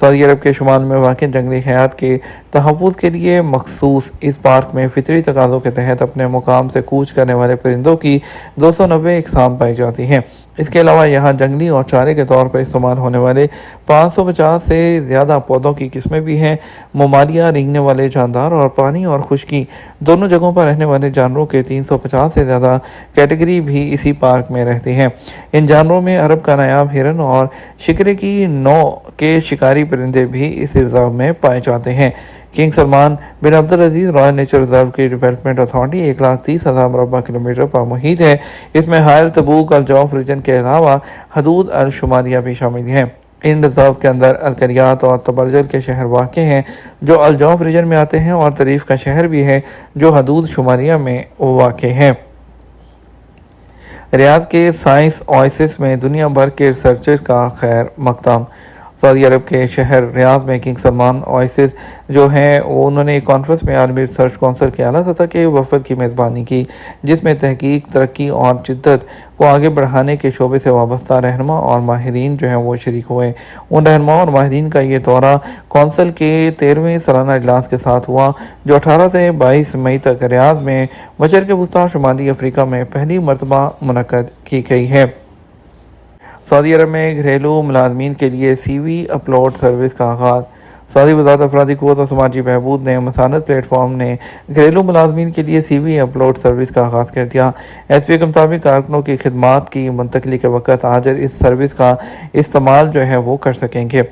سعودی عرب کے شمال میں واقع جنگلی حیات کے تحفظ کے لیے مخصوص اس پارک میں فطری تقاضوں کے تحت اپنے مقام سے کوچ کرنے والے پرندوں کی 290 اقسام پائی جاتی ہیں۔ اس کے علاوہ یہاں جنگلی اور چارے کے طور پر استعمال ہونے والے 550 سے زیادہ پودوں کی قسمیں بھی ہیں۔ ممالیہ، رینگنے والے جاندار اور پانی اور خشکی دونوں جگہوں پر رہنے والے جانوروں کے 350 سے زیادہ کیٹیگری بھی اسی پارک میں رہتی ہیں۔ ان جانوروں میں عرب کا نایاب ہرن اور شکرے کی نوع کے شکاری پرندے بھی اس ریزرو میں پائے جاتے ہیں۔ کنگ سلمان بن عبدالعزیز رائل نیچر ریزرو کی ڈیولپمنٹ اتھارٹی 130,000 مربع کلومیٹر پر محیط ہے۔ اس میں حائل تبوک الجوف ریجن کے علاوہ حدود الشمالیہ بھی شامل ہیں۔ ان ریزرو کے اندر القریات اور تبرجل کے شہر واقع ہیں جو الجوف ریجن میں آتے ہیں، اور طریف کا شہر بھی ہے جو حدود شمالیہ میں واقع ہے۔ ریاض کے سائنس اوائسس میں دنیا بھر کے ریسرچر کا خیر مقدم۔ سعودی عرب کے شہر ریاض میں کنگ سلمان اوائسس جو ہیں انہوں نے ایک کانفرنس میں عالمی ریسرچ کونسل کے اعلیٰ سطح کے وفد کی میزبانی کی، جس میں تحقیق، ترقی اور جدت کو آگے بڑھانے کے شعبے سے وابستہ رہنما اور ماہرین جو ہیں وہ شریک ہوئے۔ ان رہنما اور ماہرین کا یہ دورہ کونسل کے 13ویں سالانہ اجلاس کے ساتھ ہوا، جو 18 سے 22 مئی تک ریاض میں مشرق وسطیٰ شمالی افریقہ میں پہلی مرتبہ منعقد کی گئی ہے۔ سعودی عرب میں گھریلو ملازمین کے لیے سی وی اپلوڈ سروس کا آغاز۔ سعودی وزارت افرادی قوت و سماجی بہبود نے مسانت پلیٹ فارم نے گھریلو ملازمین کے لیے سی وی اپلوڈ سروس کا آغاز کر دیا۔ ایس پی کے مطابق کارکنوں کی خدمات کی منتقلی کے وقت حاضر اس سروس کا استعمال جو ہے وہ کر سکیں گے۔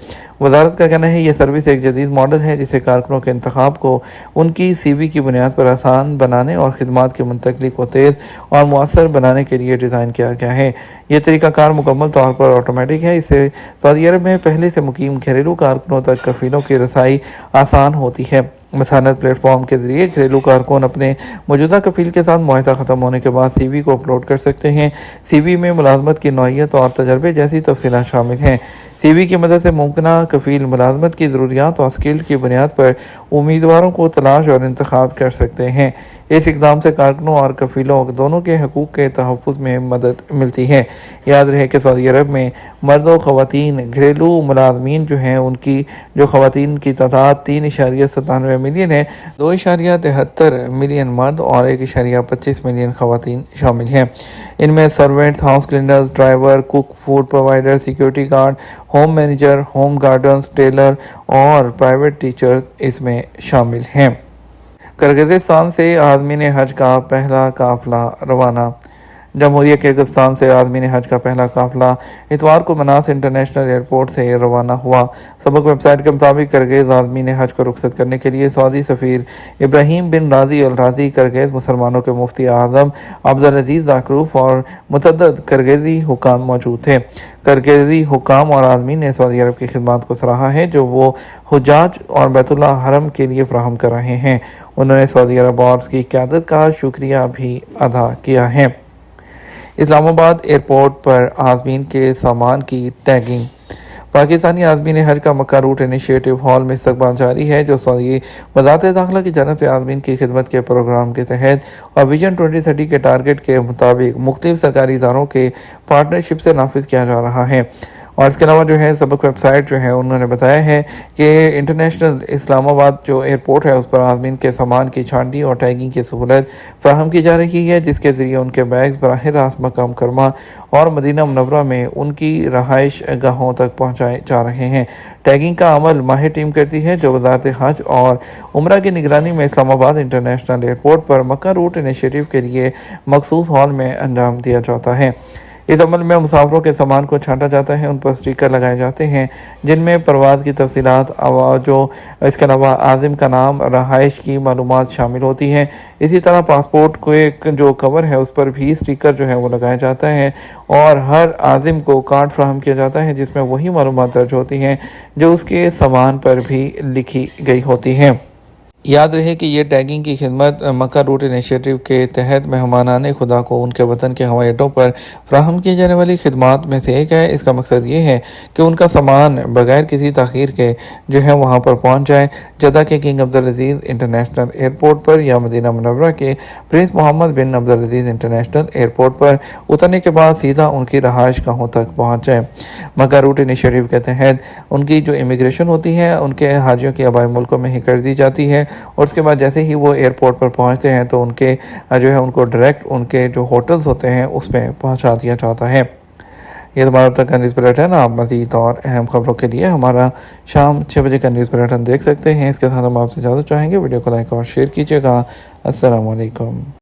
وزارت کا کہنا ہے یہ سروس ایک جدید ماڈل ہے جسے کارکنوں کے انتخاب کو ان کی سی وی کی بنیاد پر آسان بنانے اور خدمات کی منتقلی کو تیز اور مؤثر بنانے کے لیے ڈیزائن کیا گیا ہے۔ یہ طریقہ کار مکمل طور پر آٹومیٹک ہے۔ اس سے سعودی عرب میں پہلے سے مقیم گھریلو کارکنوں تک کفیلوں کی رسائی آسان ہوتی ہے۔ مسانت پلیٹ فارم کے ذریعے گھریلو کارکن اپنے موجودہ کفیل کے ساتھ معاہدہ ختم ہونے کے بعد سی وی کو اپلوڈ کر سکتے ہیں۔ سی وی میں ملازمت کی نوعیت اور تجربے جیسی تفصیلات شامل ہیں۔ سی وی کی مدد سے ممکنہ کفیل ملازمت کی ضروریات اور سکل کی بنیاد پر امیدواروں کو تلاش اور انتخاب کر سکتے ہیں۔ اس اقدام سے کارکنوں اور کفیلوں دونوں کے حقوق کے تحفظ میں مدد ملتی ہے۔ یاد رہے کہ سعودی عرب میں مرد و خواتین گھریلو ملازمین جو ہیں ان کی جو خواتین کی تعداد 3.97 ملین ہے، 2.73 ملین مرد اور 1.25 ملین خواتین شامل ہیں۔ ان میں servants, house cleaners, driver, cook, food provider, security guard, home manager, home gardens, tailor اور پرائیویٹ ٹیچرز اس میں شامل ہیں۔ کرغزستان سے عازمین حج کا پہلا قافلہ روانہ۔ جمہوریہ کرغزستان سے عازمین حج کا پہلا قافلہ اتوار کو مناس انٹرنیشنل ایئرپورٹ سے روانہ ہوا۔ سبق ویب سائٹ کے مطابق کرغز عازمین حج کو رخصت کرنے کے لیے سعودی سفیر ابراہیم بن رازی الرازی، کرغز مسلمانوں کے مفتی اعظم عبدالعزیز زاکروف اور متعدد کرغزی حکام موجود تھے۔ کرغزی حکام اور عازمین نے سعودی عرب کی خدمات کو سراہا ہے جو وہ حجاج اور بیت اللہ حرم کے لیے فراہم کر رہے ہیں۔ انہوں نے سعودی عرب اور اس کی قیادت کا شکریہ بھی ادا کیا ہے۔ اسلام آباد ایئرپورٹ پر عازمین کے سامان کی ٹیگنگ۔ پاکستانی عازمین حج کا مکہ روٹ انیشیٹو ہال میں استقبال جاری ہے، جو سعودی وزارت داخلہ کی جانب سے عازمین کی خدمت کے پروگرام کے تحت اور ویژن 2030 کے ٹارگٹ کے مطابق مختلف سرکاری اداروں کے پارٹنرشپ سے نافذ کیا جا رہا ہے۔ اور اس کے علاوہ جو ہے سبق ویب سائٹ جو ہے انہوں نے بتایا ہے کہ انٹرنیشنل اسلام آباد جو ایئرپورٹ ہے اس پر عازمین کے سامان کی چھانٹی اور ٹیگنگ کی سہولت فراہم کی جا رہی ہے، جس کے ذریعے ان کے بیگز براہ راست مقام کرما اور مدینہ منورہ میں ان کی رہائش گاہوں تک پہنچائے جا رہے ہیں۔ ٹیگنگ کا عمل ماہر ٹیم کرتی ہے جو وزارت حج اور عمرہ کی نگرانی میں اسلام آباد انٹرنیشنل ایئرپورٹ پر مکہ روٹ انیشیٹو کے لیے مخصوص ہال میں انجام دیا جاتا ہے۔ اس عمل میں مسافروں کے سامان کو چھانٹا جاتا ہے، ان پر سٹیکر لگائے جاتے ہیں جن میں پرواز کی تفصیلات اس کے علاوہ عازم کا نام، رہائش کی معلومات شامل ہوتی ہیں۔ اسی طرح پاسپورٹ کو ایک جو کور ہے اس پر بھی سٹیکر جو ہے وہ لگایا جاتا ہے اور ہر عازم کو کارڈ فراہم کیا جاتا ہے جس میں وہی معلومات درج ہوتی ہیں جو اس کے سامان پر بھی لکھی گئی ہوتی ہیں۔ یاد رہے کہ یہ ٹیگنگ کی خدمت مکہ روٹ انیشیٹو کے تحت مہمانان خدا کو ان کے وطن کے ہوائی اڈوں پر فراہم کی جانے والی خدمات میں سے ایک ہے۔ اس کا مقصد یہ ہے کہ ان کا سامان بغیر کسی تاخیر کے جو ہے وہاں پر پہنچ جائے۔ جدہ کے کنگ عبدالعزیز انٹرنیشنل ایئرپورٹ پر یا مدینہ منورہ کے پرنس محمد بن عبدالعزیز انٹرنیشنل ایئرپورٹ پر اترنے کے بعد سیدھا ان کی رہائش گاہوں تک پہنچ جائے۔ مکہ روٹ انیشیٹو کے تحت ان کی جو امیگریشن ہوتی ہے ان کے حاجیوں کی آبائی ملکوں میں ہی کر دی جاتی ہے، اور اس کے بعد جیسے ہی وہ ایئرپورٹ پر پہنچتے ہیں تو ان کے جو ہے ان کو ڈائریکٹ ان کے جو ہوٹلز ہوتے ہیں اس میں پہنچا دیا جاتا ہے۔ یہ ہمارا اب تک کا نیوز بلیٹن۔ آپ مزید اور اہم خبروں کے لیے ہمارا شام 6 بجے کا نیوز بلیٹن دیکھ سکتے ہیں۔ اس کے ساتھ ہم آپ سے اجازت چاہیں گے، ویڈیو کو لائک اور شیئر کیجیے گا۔ السلام علیکم۔